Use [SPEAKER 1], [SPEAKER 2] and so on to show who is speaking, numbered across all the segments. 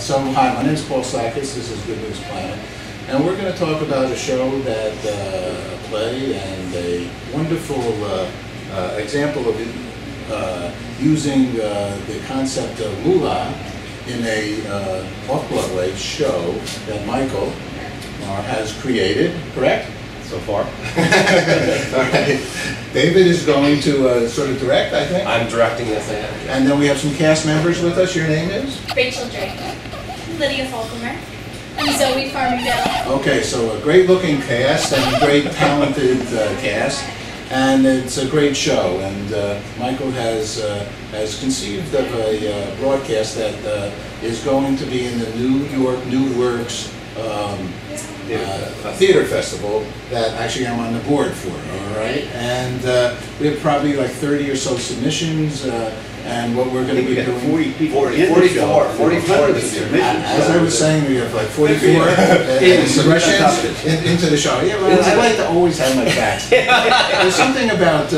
[SPEAKER 1] So hi, my name is Paul Sladkus. This is Good News Planet, and we're going to talk about a show that a play and a wonderful example of using the concept of moolah in a off-Broadway show that Michael Maher has created. Correct? So far. Okay. David is going to sort of direct, I think.
[SPEAKER 2] I'm directing, yes I am.
[SPEAKER 1] And then we have some cast members with us. Your name is?
[SPEAKER 3] Drayke. Lydia Folckomer. And Zoe Farmingdale.
[SPEAKER 1] Okay, so a great looking cast and a great talented cast. And it's a great show. And Michael has conceived of a broadcast that is going to be in the New York New Works theater festival that actually I'm on the board for, all right? And we have probably like 30 or so submissions, and what we're going to be doing...
[SPEAKER 4] 40 people
[SPEAKER 2] 44
[SPEAKER 4] submissions.
[SPEAKER 1] As I was saying, we have like 44 submissions into the show. Yeah, well, I like to always have my facts. There's something about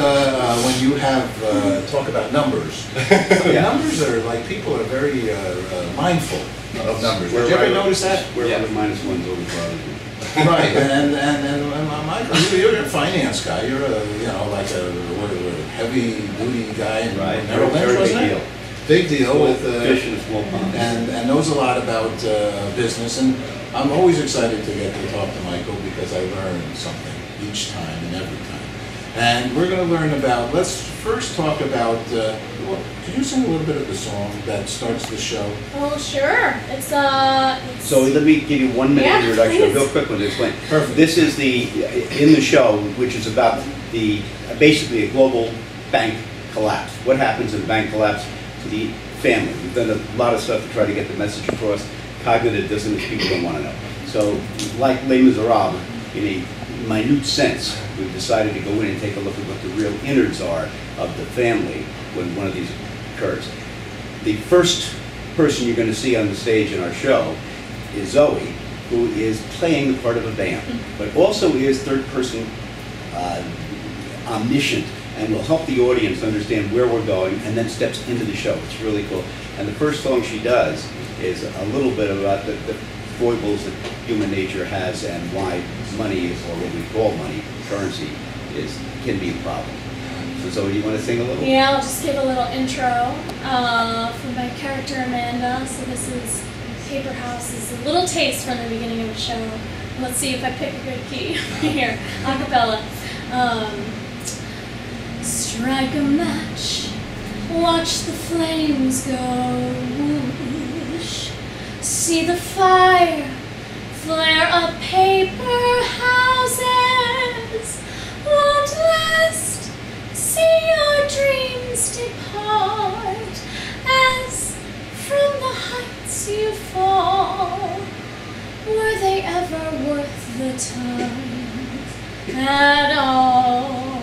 [SPEAKER 1] when you have talk about numbers. Numbers are like, people are very mindful of numbers. Did you ever notice that?
[SPEAKER 4] Where the minus one's always bothers me.
[SPEAKER 1] Right, and Michael, you're a finance guy. You're like a heavy duty guy in Merrill Lynch, wasn't it? Big deal with
[SPEAKER 4] fish in a small pond,
[SPEAKER 1] and knows a lot about business. And I'm always excited to get to talk to Michael because I learn something each time and every time. And we're going to learn about. Let's first talk about. Could you sing a little bit of the song that starts the show?
[SPEAKER 3] Oh, sure. It's
[SPEAKER 4] So let me give you 1 minute introduction,
[SPEAKER 3] please.
[SPEAKER 4] a real quick one to explain.
[SPEAKER 1] Perfect.
[SPEAKER 4] This is in the show, which is about basically a global bank collapse. What happens in a bank collapse to the family? We've done a lot of stuff to try to get the message across. Cognitive dissonance, people don't want to know. So, like Les Miserables, in a minute sense, we've decided to go in and take a look at what the real innards are of the family when one of these occurs. The first person you're going to see on the stage in our show is Zoe, who is playing the part of a band, but also is third person omniscient and will help the audience understand where we're going and then steps into the show. It's really cool. And the first song she does is a little bit about the foibles that human nature has and why money, or what we call money, currency, can be a problem. So Zoe, you want to sing a little?
[SPEAKER 3] Yeah, I'll just give a little intro for my character Amanda. So this is Paper House. This is a little taste from the beginning of the show. Let's see if I pick a good key here. A cappella. Strike a match, watch the flames go whoosh. See the fire flare up, paper houses won't last. See your dreams depart as from the heights you fall. Were they ever worth the time at all?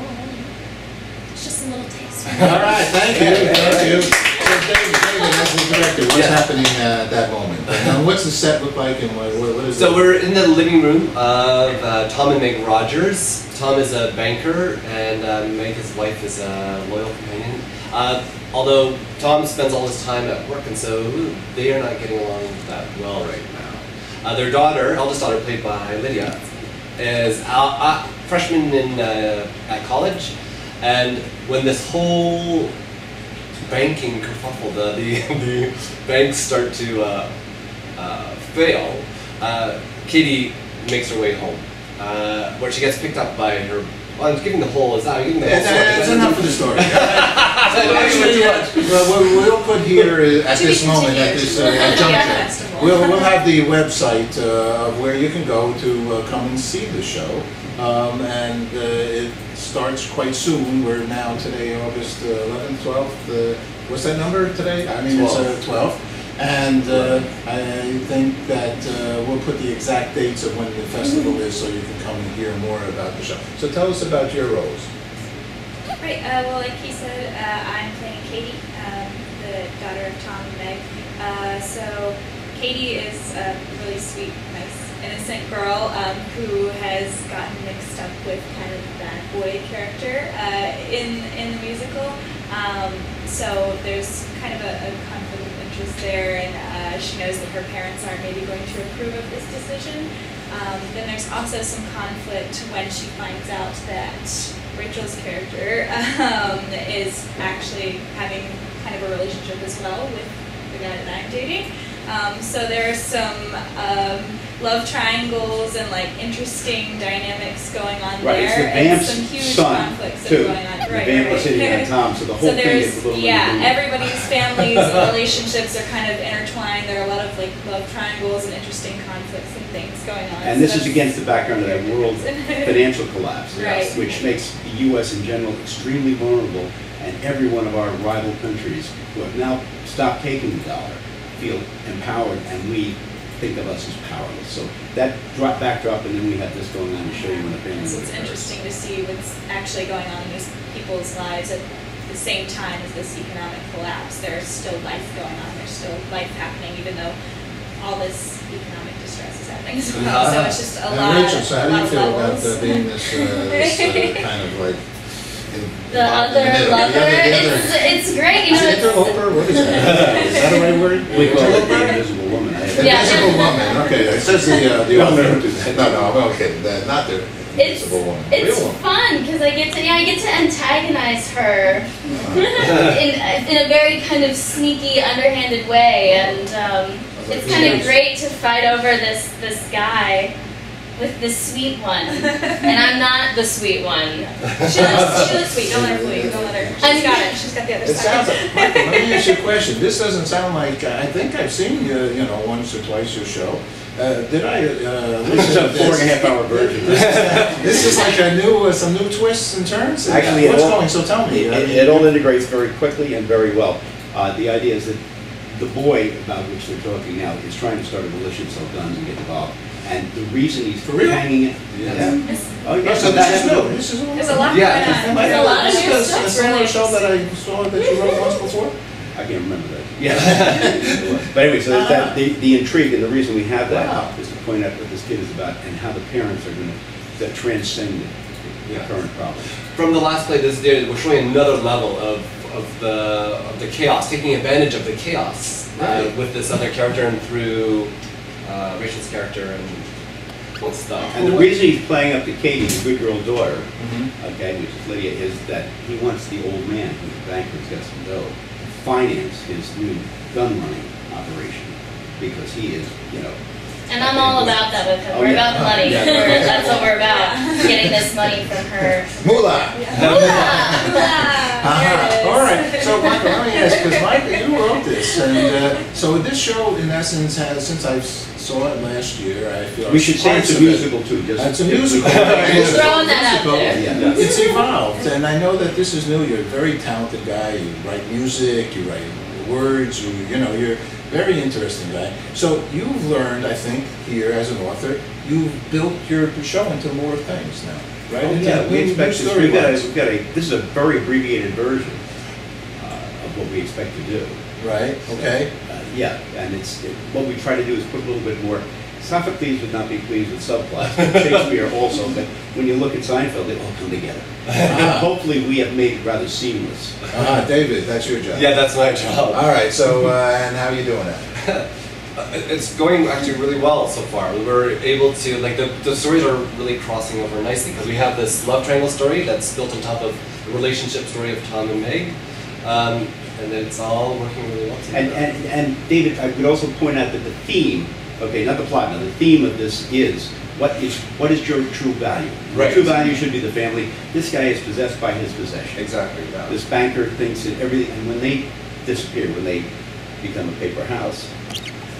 [SPEAKER 3] It's just a little taste.
[SPEAKER 1] All right, thank you. Thank you. So David, as the director, what's happening at that moment? And what's the set look like, and what is it?
[SPEAKER 2] So we're in the living room of Tom and Meg Rogers. Tom is a banker, and Meg, his wife, is a loyal companion. Although Tom spends all his time at work, and so they are not getting along that well right now. Their daughter, eldest daughter, played by Lydia, is a freshman at college, and when this whole banking kerfuffle, the banks start to fail, Katie makes her way home, where she gets picked up by her. Well, I'm giving the whole. I'm giving the whole story.
[SPEAKER 1] It's enough for the story.
[SPEAKER 2] Actually,
[SPEAKER 1] we'll put here at this moment, at this juncture, we'll have the website of where you can go to come and see the show, and it starts quite soon. We're now today, August 11th, 12th. What's that number today? I mean, 12. It's 12. And I think that we'll put the exact dates of when the festival is so you can come and hear more about the show. So tell us about your roles.
[SPEAKER 5] Right, well, like he said, I'm playing Katie, the daughter of Tom and Meg. So Katie is a really sweet, nice, innocent girl who has gotten mixed up with kind of the bad boy character in the musical. So there's kind of a conflict of interest Rachel's there, and she knows that her parents aren't maybe going to approve of this decision. Then there's also some conflict when she finds out that Rachel's character is actually having kind of a relationship as well with the guy that I'm dating. So there are some love triangles and like interesting dynamics going on
[SPEAKER 4] Right,
[SPEAKER 5] there, and
[SPEAKER 4] it's
[SPEAKER 5] some
[SPEAKER 4] the
[SPEAKER 5] huge
[SPEAKER 4] vamp's son,
[SPEAKER 5] conflicts that
[SPEAKER 4] too.
[SPEAKER 5] are going on.
[SPEAKER 4] The
[SPEAKER 5] Right,
[SPEAKER 4] vamp was
[SPEAKER 5] right.
[SPEAKER 4] sitting on Tom, so the whole
[SPEAKER 5] So
[SPEAKER 4] thing
[SPEAKER 5] there's,
[SPEAKER 4] is a little
[SPEAKER 5] everybody's families and relationships are kind of intertwined. There are a lot of like love triangles and interesting conflicts and things going on.
[SPEAKER 4] And this is against the background of that world financial collapse,
[SPEAKER 5] Right.
[SPEAKER 4] which makes the U.S. in general extremely vulnerable, and every one of our rival countries who have now stopped taking the dollar feel empowered, and we think of us as powerless. So that backdrop, and then we have this going on to show you when the family.
[SPEAKER 5] So it's interesting to see what's actually going on in these people's lives at the same time as this economic collapse. There's still life going on. There's still life happening, even though all this economic distress is happening as well. So it's just a lot.
[SPEAKER 1] Rachel, so how do you feel about being this kind of like
[SPEAKER 3] The other lover, it's great, you know.
[SPEAKER 1] Is it interloper? What is that? Is that the right word?
[SPEAKER 4] We call it the invisible woman.
[SPEAKER 3] Yeah.
[SPEAKER 1] Invisible woman. Okay, it says the author. No, okay, not the invisible woman.
[SPEAKER 3] It's
[SPEAKER 1] Real woman.
[SPEAKER 3] fun because I get to antagonize her in a very kind of sneaky, underhanded way, and it's kind of great to fight over this guy with the sweet one, and I'm not the sweet one.
[SPEAKER 5] She looks sweet. Don't let her fool you. Don't let her. She's got it. She's got the other
[SPEAKER 1] It
[SPEAKER 5] side.
[SPEAKER 1] sounds like, Michael, let me ask you a question. This doesn't sound like, I think I've seen you know, once or twice your show. Did I
[SPEAKER 4] This is a 4.5-hour version.
[SPEAKER 1] This is like some new twists and turns?
[SPEAKER 4] Actually,
[SPEAKER 1] what's going, so tell me.
[SPEAKER 4] It all integrates very quickly and very well. The idea is that the boy about which they're talking now is trying to start a militia and sell guns and get involved. And the reason he's
[SPEAKER 1] For real?
[SPEAKER 4] hanging it, oh yeah,
[SPEAKER 1] So this is new. This is
[SPEAKER 5] There's a lot
[SPEAKER 2] Yeah.
[SPEAKER 5] going on.
[SPEAKER 3] There's a lot of new
[SPEAKER 1] This
[SPEAKER 3] stuff.
[SPEAKER 1] is a similar show that I saw that you wrote once before?
[SPEAKER 4] I can't remember that. Yeah. But anyway, so that, the intrigue and the reason we have that
[SPEAKER 1] Wow.
[SPEAKER 4] is to point out what this kid is about and how the parents are going to transcend the current problem.
[SPEAKER 2] From the last play, we're showing another level of the chaos, taking advantage of the chaos with this other character and through Rachel's character and stuff.
[SPEAKER 4] And the reason he's playing up to Katie, the good girl daughter, okay, which is Lydia, is that he wants the old man, who's a banker, who's got some dough, finance his new gun running operation because he is, you know.
[SPEAKER 3] And I'm all about that with him.
[SPEAKER 4] Oh,
[SPEAKER 3] We're
[SPEAKER 4] yeah.
[SPEAKER 3] about the money.
[SPEAKER 4] Yeah.
[SPEAKER 3] That's what we're about. Getting this money from her.
[SPEAKER 1] Moolah!
[SPEAKER 5] There it is.
[SPEAKER 1] All right, so Michael, let me ask, because Michael, you wrote this, and so this show, in essence, has, since I saw it last year, I feel
[SPEAKER 4] We should say it's
[SPEAKER 1] parts
[SPEAKER 4] a
[SPEAKER 1] of it-
[SPEAKER 4] musical too. Just
[SPEAKER 1] It's a musical.
[SPEAKER 3] Just throwing that out there.
[SPEAKER 4] Yeah.
[SPEAKER 1] It's evolved, and I know that this is new. You're a very talented guy. You write music, you write words, you know, you're a very interesting guy. So you've learned, I think, here as an author, you've built your show into more things now, right?
[SPEAKER 4] Oh, yeah, we expect this. This is a very abbreviated version of what we expect to do.
[SPEAKER 1] Right, okay.
[SPEAKER 4] Yeah, and what we try to do is put a little bit more. Sophocles would not be pleased with subplots, but Shakespeare also, but when you look at Seinfeld, they all come together. Hopefully we have made it rather seamless.
[SPEAKER 1] David, that's your job.
[SPEAKER 2] Yeah, that's my job.
[SPEAKER 1] All right, so, and how are you doing that?
[SPEAKER 2] It's going actually really well so far. We were able to, like, the stories are really crossing over nicely because we have this love triangle story that's built on top of the relationship story of Tom and Meg. And it's all working really well together.
[SPEAKER 4] And David, I would also point out that the theme, okay, not the plot, now the theme of this is what is your true value?
[SPEAKER 2] Right.
[SPEAKER 4] The true value should be the family. This guy is possessed by his possession.
[SPEAKER 2] Exactly. Yeah.
[SPEAKER 4] This banker thinks that everything, and when they disappear, when they become a paper house,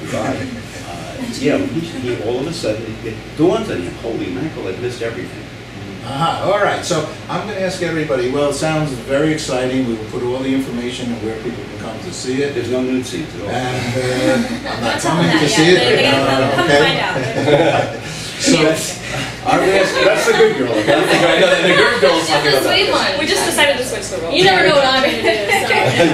[SPEAKER 4] goodbye, you know, he all of a sudden, it dawns on him, holy mackerel, I've missed everything.
[SPEAKER 1] All right, so I'm going to ask everybody, well, it sounds very exciting. We will put all the information and where people can come to see it.
[SPEAKER 4] There's no nude scenes at all.
[SPEAKER 1] And I'm not
[SPEAKER 5] Tell them
[SPEAKER 1] coming
[SPEAKER 5] that,
[SPEAKER 1] to see it.
[SPEAKER 5] They're gonna come
[SPEAKER 1] okay.
[SPEAKER 5] find out.
[SPEAKER 1] So,
[SPEAKER 4] That's the good girl. Okay?
[SPEAKER 2] I know that the good girl's
[SPEAKER 3] She's
[SPEAKER 2] talking
[SPEAKER 3] the
[SPEAKER 2] about
[SPEAKER 3] sweet
[SPEAKER 2] that.
[SPEAKER 3] one.
[SPEAKER 5] We just decided to switch the roles.
[SPEAKER 3] You never know what I'm going to do. So.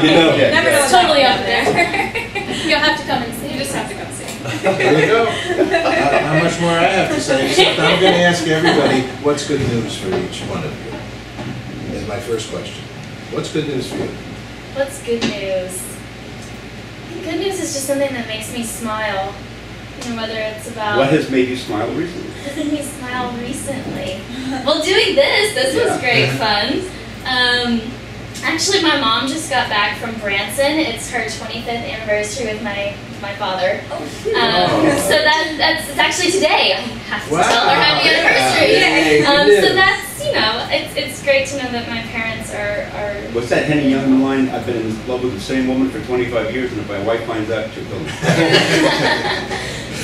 [SPEAKER 4] You know,
[SPEAKER 5] Never know
[SPEAKER 3] It's
[SPEAKER 5] what's
[SPEAKER 3] totally up
[SPEAKER 5] happening.
[SPEAKER 3] there. You'll have to come and see.
[SPEAKER 5] You just have to come see.
[SPEAKER 1] there you go. How much more I have to say, except I'm going to ask everybody, what's good news for each one of you? Is my first question. What's good news for you?
[SPEAKER 3] What's good news? I think
[SPEAKER 6] good news is just something that makes me smile. You know, whether it's about...
[SPEAKER 4] What has made you smile recently?
[SPEAKER 6] What made me smile recently? Well, doing this was great fun. Actually, my mom just got back from Branson. It's her 25th anniversary with my father. So it's actually today. I have to tell her happy anniversary. So that's, you know, it's great to know that my parents are...
[SPEAKER 4] What's that Henny Youngman line? I've been in love with the same woman for 25 years, and if my wife finds out, she'll kill me.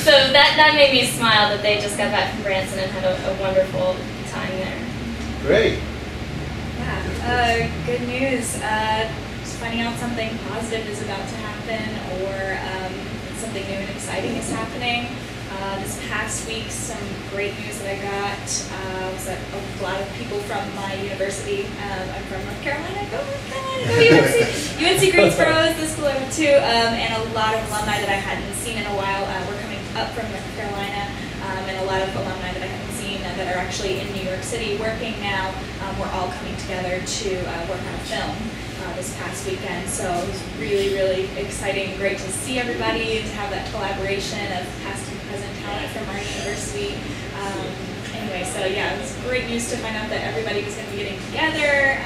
[SPEAKER 6] So that made me smile that they just got back from Branson and had a wonderful time there.
[SPEAKER 1] Great.
[SPEAKER 5] Yeah, good news. Just finding out something positive is about to happen, or something new and exciting is happening. This past week, some great news that I got was that a lot of people from my university, I'm from North Carolina, go North Carolina, go UNC, UNC Greensboro is the school I went to, and a lot of alumni that I hadn't seen in a while were coming up from North Carolina, and a lot of alumni that I hadn't seen that are actually in New York City working now, we're all coming together to work on a film this past weekend. So it was really, really exciting and great to see everybody and to have that collaboration of past and present talent from our university. Anyway, so yeah, it was great news to find out that everybody was going to be getting together,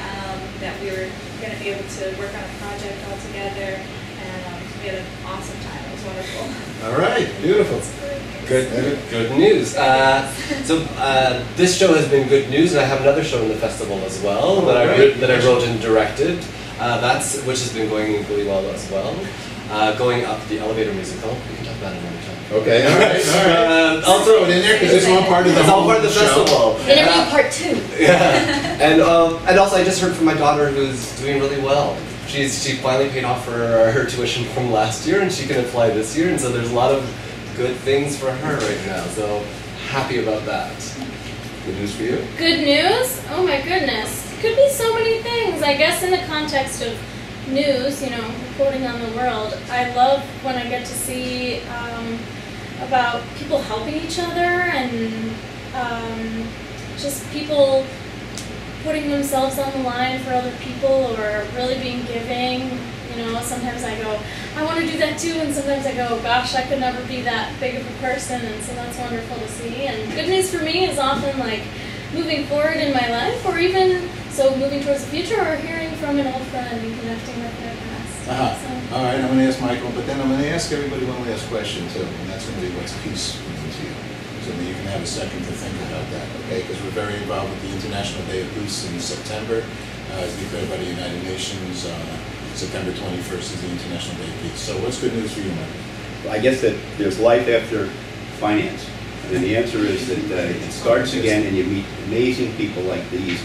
[SPEAKER 5] that we were going to be able to work on a project all together, and we had an awesome time. It was wonderful.
[SPEAKER 1] All right, beautiful.
[SPEAKER 2] Good news. So this show has been good news, and I have another show in the festival as well that I wrote and directed. Which has been going really well as well. Going up the elevator musical. We can talk about it another time.
[SPEAKER 1] Okay, all right.
[SPEAKER 2] I'll throw
[SPEAKER 1] it in there because it's all part of the
[SPEAKER 2] festival.
[SPEAKER 6] Interview part 2.
[SPEAKER 2] Yeah, and also I just heard from my daughter who's doing really well. She finally paid off her tuition from last year, and she can apply this year, and so there's a lot of good things for her right now. So happy about that. Good news for you?
[SPEAKER 3] Good news? Oh my goodness. Could be so many things. I guess in the context of news, you know, reporting on the world, I love when I get to see about people helping each other and just people putting themselves on the line for other people or really being giving. You know, sometimes I go, I want to do that too, and sometimes I go, gosh, I could never be that big of a person, and so that's wonderful to see. And good news for me is often like moving forward in my life, or even moving towards the future, or hearing from an old friend and connecting with their past.
[SPEAKER 1] All right, I'm going to ask Michael, but then I'm going to ask everybody one last question too, and that's going to be what's peace mean to you? So that you can have a second to think about that, okay? Because we're very involved with the International Day of Peace in September, as declared by the United Nations. September 21st is the International Day of Peace. So what's good news for you, Michael?
[SPEAKER 4] Well, I guess that there's life after finance. And the answer is that it starts again and you meet amazing people like these.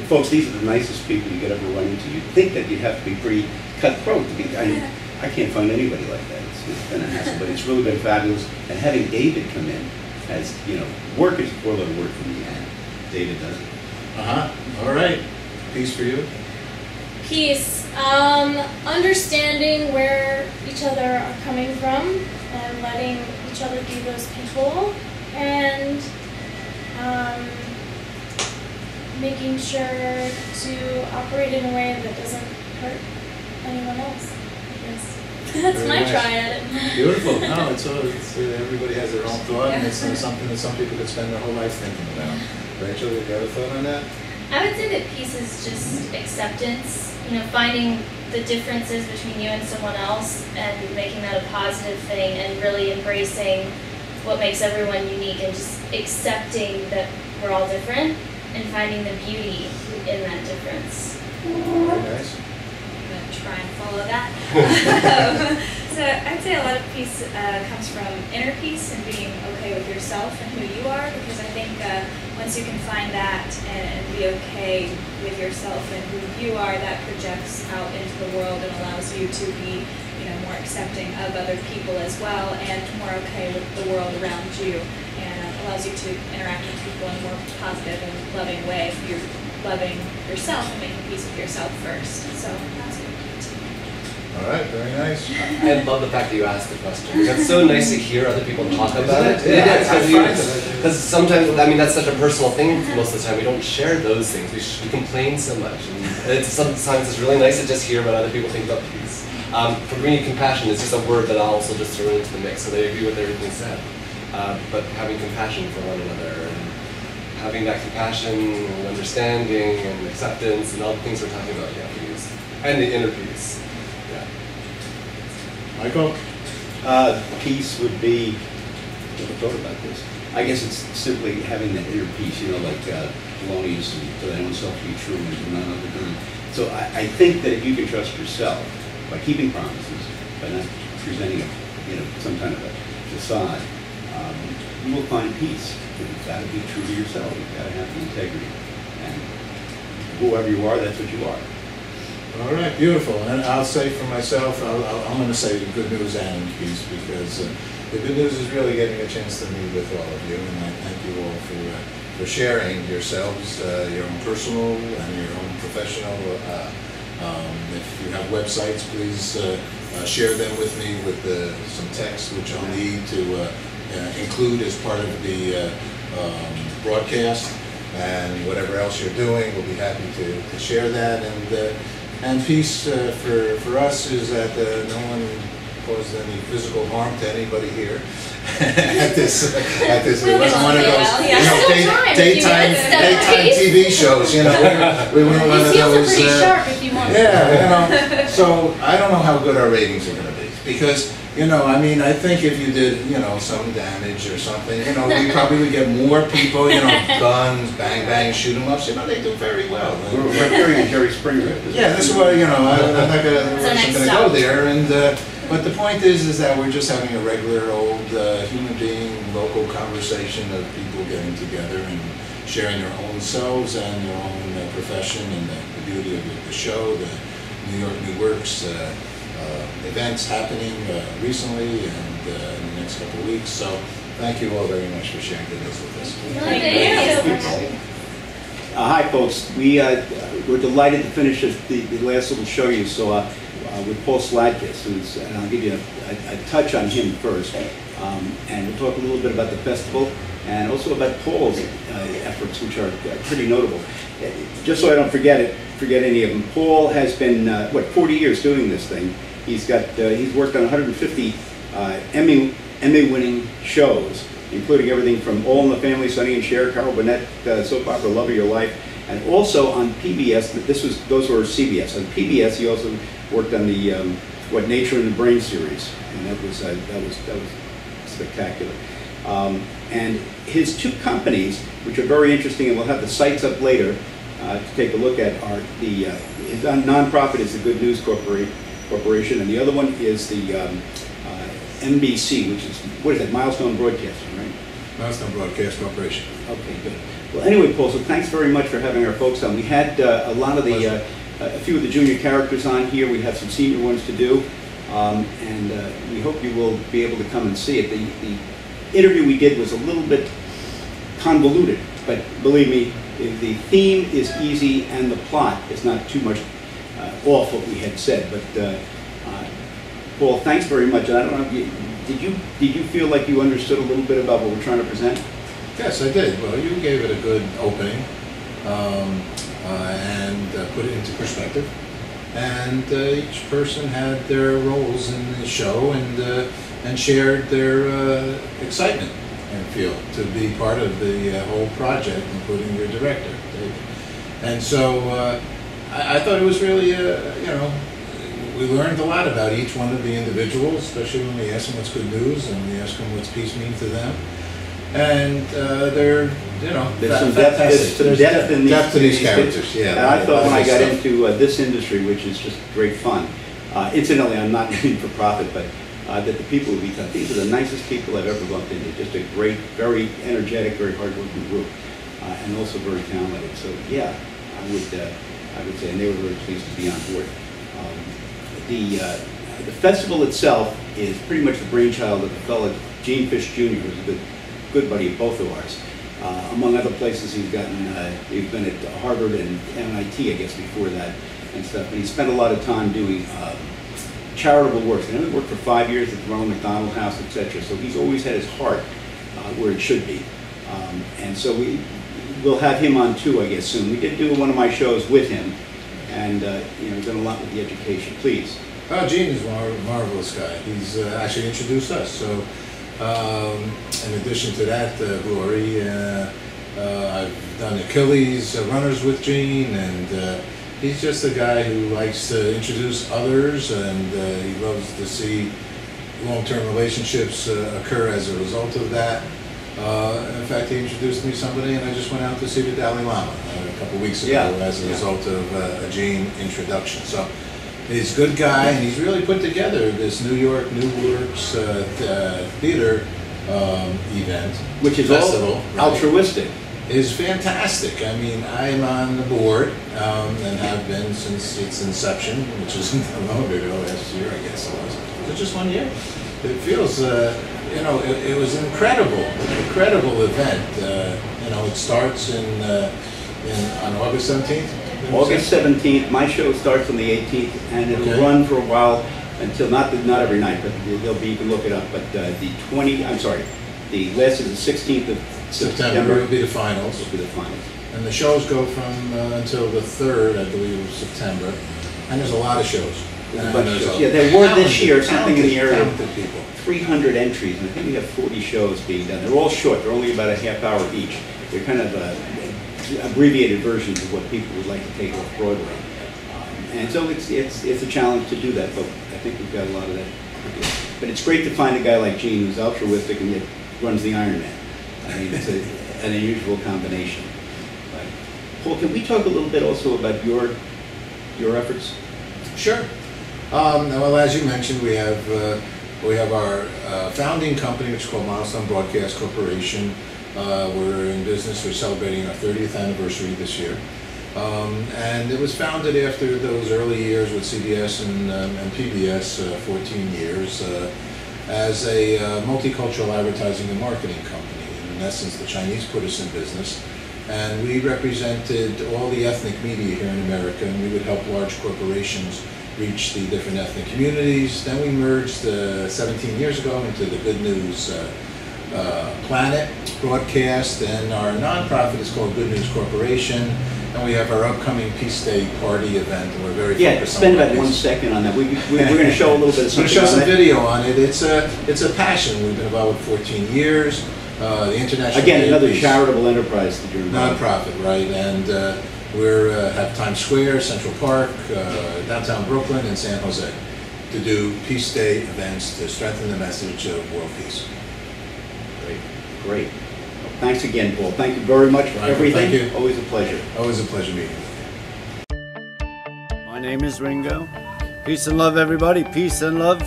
[SPEAKER 4] Folks, these are the nicest people you could ever run into. You'd think that you'd have to be pretty cutthroat to be. I can't find anybody like that. It's been a hassle, but it's really been fabulous. And having David come in as, you know, work is a four-letter word for me, and David does it.
[SPEAKER 1] All right. Peace for you?
[SPEAKER 3] Peace. Understanding where each other are coming from and letting each other be those people, and making sure to operate in a way that doesn't hurt anyone else. I guess. That's
[SPEAKER 1] Very
[SPEAKER 3] my
[SPEAKER 1] nice.
[SPEAKER 3] try at it.
[SPEAKER 1] Beautiful. No, it's everybody has their own thought, and it's something that some people could spend their whole life thinking about. Rachel, you got a thought on that?
[SPEAKER 6] I would say that peace is just acceptance, you know, finding the differences between you and someone else and making that a positive thing and really embracing what makes everyone unique and just accepting that we're all different and finding the beauty in that difference.
[SPEAKER 1] Very nice.
[SPEAKER 5] I'm going to try and follow that. So I'd say a lot of peace comes from inner peace and being okay with yourself and who you are, because I think once you can find that and be okay with yourself and who you are, that projects out into the world and allows you to be, you know, more accepting of other people as well and more okay with the world around you, and allows you to interact with people in a more positive and loving way if you're loving yourself and making peace with yourself first. So that's good to me.
[SPEAKER 1] All right. right, very nice.
[SPEAKER 2] I love the fact that you asked the question. It's so nice to hear other people talk about it. Because sometimes, I mean, that's such a personal thing most of the time. We don't share those things. We complain so much. And sometimes it's really nice to just hear what other people think about these. For me, compassion is just a word that I'll also just throw into the mix, so they agree with everything said. But having compassion for one another, and having that compassion and understanding and acceptance and all the things we're talking about, yeah, we use. And the inner peace. Yeah.
[SPEAKER 1] Michael?
[SPEAKER 4] Peace would be, I never thought about this. I guess it's simply having that inner peace, you know, like Polonius, to thine own self be true and to none other than. So I think that if you can trust yourself by keeping promises, by not presenting a, you know, some kind of a facade, you will find peace. But you've got to be true to yourself. You've got to have the integrity. And whoever you are, that's what you are.
[SPEAKER 1] All right, beautiful. And I'll say for myself, I'm going to say the good news and peace, because the good news is really getting a chance to meet with all of you, and I thank you all for sharing yourselves, your own personal and your own professional. If you have websites, please share them with me with some text, which I'll need to include as part of the broadcast, and whatever else you're doing, we'll be happy to share that. And peace for us is that no one caused any physical harm to anybody here at this it wasn't one of those daytime TV shows, you know. We weren't one of those.
[SPEAKER 3] Pretty sharp if you want.
[SPEAKER 1] Yeah, you know. So I don't know how good our ratings are going to be, because, you know, I mean, I think if you did, you know, some damage or something, you know, we probably would get more people, you know, guns, bang, bang, shoot 'em ups, you know, they do very well.
[SPEAKER 4] We're hearing Jerry Springer.
[SPEAKER 1] Yeah, that's why, you know, I'm not going to go there. And but the point is that we're just having a regular old human being, local conversation of people getting together and sharing their own selves and their own profession, and the beauty of the show, the New York New Works events happening recently and in the next couple of weeks. So thank you all very much for sharing this with us.
[SPEAKER 6] Thank you.
[SPEAKER 4] Hi, folks. We're delighted to finish the last little show you saw with Paul Sladkus, and I'll give you a touch on him first, and we'll talk a little bit about the festival and also about Paul's efforts, which are pretty notable. Just so I don't forget any of them, Paul has been 40 years doing this thing. He's worked on 150 Emmy-winning shows, including everything from All in the Family, Sonny and Cher, Carol Burnett, soap opera Love of Your Life, and also on PBS. Those were CBS. On PBS, he also worked on the Nature in the Brain series, and that was spectacular. And his two companies, which are very interesting, and we'll have the sites up later to take a look at, are his nonprofit is the Good News Corporation, and the other one is the NBC, which is, what is it, Milestone Broadcasting, right?
[SPEAKER 1] Milestone Broadcast Corporation.
[SPEAKER 4] Okay, good. Well, anyway, Paul, so thanks very much for having our folks on. We had a lot of the, a few of the junior characters on here. We have some senior ones to do, and we hope you will be able to come and see it. The interview we did was a little bit convoluted, but believe me, the theme is easy and the plot is not too much off what we had said. But Paul, thanks very much. I don't know, did you feel like you understood a little bit about what we're trying to present?
[SPEAKER 1] Yes, I did. Well, you gave it a good opening and put it into perspective. And each person had their roles in the show and shared their excitement and feel to be part of the whole project, including your director, David. And so I thought it was really, you know, we learned a lot about each one of the individuals, especially when we asked them what's good news and we asked them what's peace mean to them. And they're, you know,
[SPEAKER 4] there's some depth
[SPEAKER 1] to these characters. Yeah.
[SPEAKER 4] And I thought when I got into this industry, which is just great fun. Incidentally, I'm not in for profit, but that the people who become, these are the nicest people I've ever bumped into. Just a great, very energetic, very hardworking group, and also very talented. So yeah, I would say, and they were very pleased to be on board. The festival itself is pretty much the brainchild of a fellow, Gene Fish Jr., who's a good buddy of both of ours. Among other places, he's been at Harvard and MIT, I guess, before that and stuff. And he spent a lot of time doing charitable work. He worked for 5 years at the Ronald McDonald House, etc. So he's always had his heart where it should be. And so we'll have him on too, I guess, soon. We did do one of my shows with him, and we've done a lot with the education. Please.
[SPEAKER 1] Gene is a marvelous guy. He's actually introduced us. So in addition to that, Glory, I've done Achilles runners with Gene, and he's just a guy who likes to introduce others, and he loves to see long-term relationships occur as a result of that. In fact, he introduced me to somebody, and I just went out to see the Dalai Lama a couple weeks ago as a result of a Gene introduction. So he's a good guy, and he's really put together this New York New Works theater event,
[SPEAKER 4] which is
[SPEAKER 1] festival,
[SPEAKER 4] all altruistic.
[SPEAKER 1] Is fantastic. I mean, I'm on the board and have been since its inception, which isn't that long ago, last year, I guess it was. Was it just 1 year? It feels, it was an incredible event. It starts on August 17th?
[SPEAKER 4] August 17th. My show starts on the 18th, and it'll run for a while until, not every night, but you can look it up, but the last is the 16th of September
[SPEAKER 1] will be the finals. And the shows go from until the 3rd, I believe, of September. And there's a lot of shows.
[SPEAKER 4] Yeah, there were this year something in the area of 300 entries, and I think we have 40 shows being done. They're all short. They're only about a half hour each. They're kind of abbreviated versions of what people would like to take off Broadway. And so it's a challenge to do that, but I think we've got a lot of that. But it's great to find a guy like Gene who's altruistic and yet runs the Ironman. I mean, it's an unusual combination. But, Paul, can we talk a little bit also about your efforts?
[SPEAKER 1] Sure. Well, as you mentioned, we have our founding company, which is called Milestone Broadcast Corporation. We're in business. We're celebrating our 30th anniversary this year. And it was founded after those early years with CBS and PBS, 14 years, as a multicultural advertising and marketing company. In essence, the Chinese put us in business, and we represented all the ethnic media here in America, and we would help large corporations reach the different ethnic communities. Then we merged 17 years ago into the Good News Planet broadcast, and our nonprofit is called Good News Corporation. And we have our upcoming Peace Day party event, and we're very focused on
[SPEAKER 4] spend about 1 second on that. We're going to show a little bit of something.
[SPEAKER 1] We're going to show some video on it. It's a passion. We've been involved for 14 years. The International
[SPEAKER 4] another charitable enterprise that you're involved.
[SPEAKER 1] Nonprofit, right? And we have Times Square, Central Park, downtown Brooklyn, and San Jose to do Peace Day events to strengthen the message of world peace.
[SPEAKER 4] Great. Thanks again, Paul. Thank you very much for everything.
[SPEAKER 1] Thank you.
[SPEAKER 4] Always a pleasure.
[SPEAKER 1] Always a pleasure meeting with you.
[SPEAKER 7] My name is Ringo. Peace and love, everybody. Peace and love.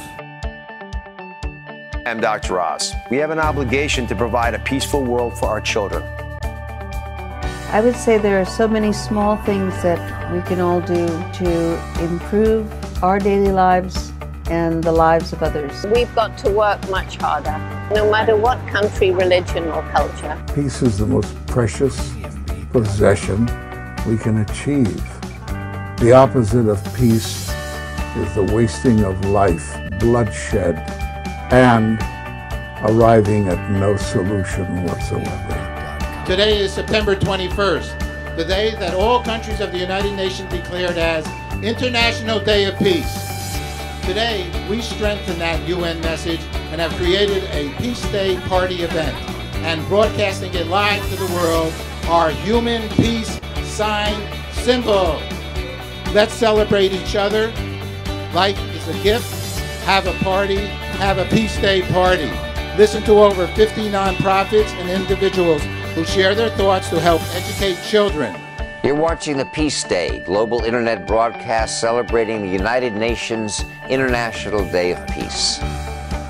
[SPEAKER 8] I'm Dr. Ross. We have an obligation to provide a peaceful world for our children.
[SPEAKER 9] I would say there are so many small things that we can all do to improve our daily lives and the lives of others.
[SPEAKER 10] We've got to work much harder, no matter what country, religion, or culture.
[SPEAKER 11] Peace is the most precious possession we can achieve. The opposite of peace is the wasting of life, bloodshed, and arriving at no solution whatsoever.
[SPEAKER 12] Today is September 21st, the day that all countries of the United Nations declared as International Day of Peace. Today, we strengthen that UN message and have created a Peace Day party event and broadcasting it live to the world, our human peace sign symbol. Let's celebrate each other. Life is a gift. Have a party. Have a Peace Day party. Listen to over 50 nonprofits and individuals who share their thoughts to help educate children.
[SPEAKER 13] You're watching the Peace Day, global internet broadcast celebrating the United Nations International Day of Peace.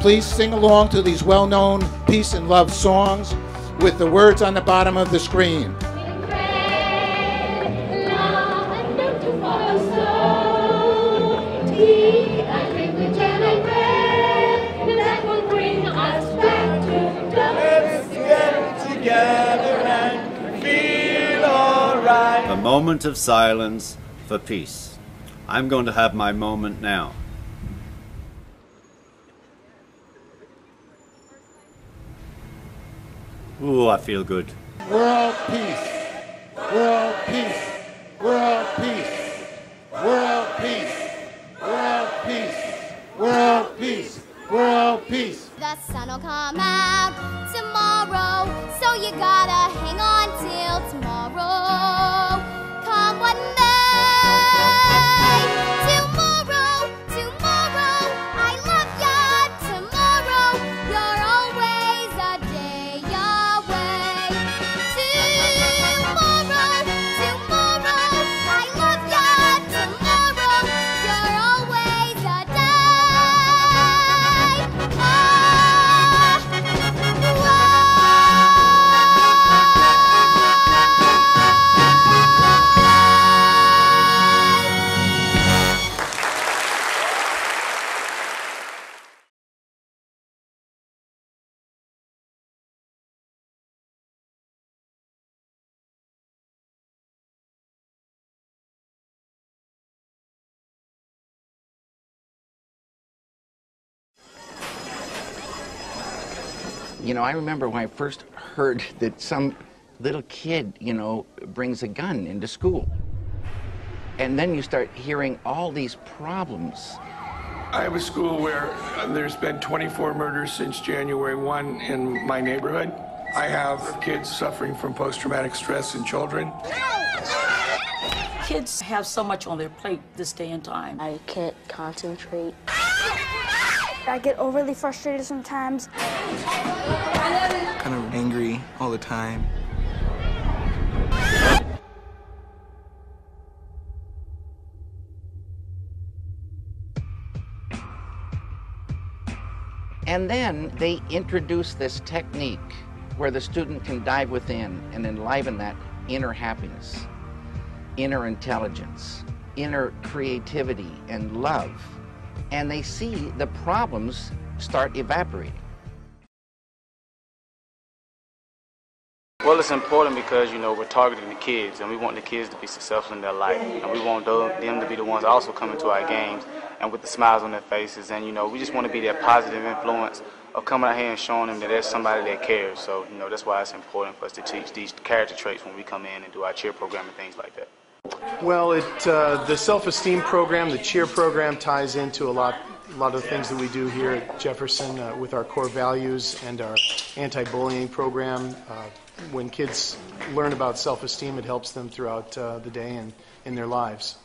[SPEAKER 12] Please sing along to these well-known peace and love songs with the words on the bottom of the screen.
[SPEAKER 7] A moment of silence for peace. I'm going to have my moment now. Ooh, I feel good.
[SPEAKER 12] World peace. World peace. World peace. World peace. World peace. World peace. World peace.
[SPEAKER 14] The sun will come out tomorrow, so you gotta hang on till tomorrow. Come what may. Tomorrow, tomorrow, I love ya. Tomorrow, you're always a day away. Tomorrow, tomorrow, I love ya. Tomorrow, you're always a day.
[SPEAKER 15] You know, I remember when I first heard that some little kid, you know, brings a gun into school. And then you start hearing all these problems.
[SPEAKER 16] I have a school where there's been 24 murders since January 1 in my neighborhood. I have kids suffering from post-traumatic stress in children.
[SPEAKER 17] Kids have so much on their plate this day and time.
[SPEAKER 18] I can't concentrate.
[SPEAKER 19] I get overly frustrated sometimes.
[SPEAKER 20] Kind of angry all the time.
[SPEAKER 15] And then they introduce this technique where the student can dive within and enliven that inner happiness, inner intelligence, inner creativity and love. And they see the problems start evaporating.
[SPEAKER 21] Well, it's important because, you know, we're targeting the kids, and we want the kids to be successful in their life. And we want them to be the ones also coming to our games and with the smiles on their faces. And, you know, we just want to be that positive influence of coming out here and showing them that there's somebody that cares. So, you know, that's why it's important for us to teach these character traits when we come in and do our cheer program and things like that.
[SPEAKER 22] Well, the self-esteem program, the cheer program, ties into a lot of the things that we do here at Jefferson with our core values and our anti-bullying program. When kids learn about self-esteem, it helps them throughout the day and in their lives.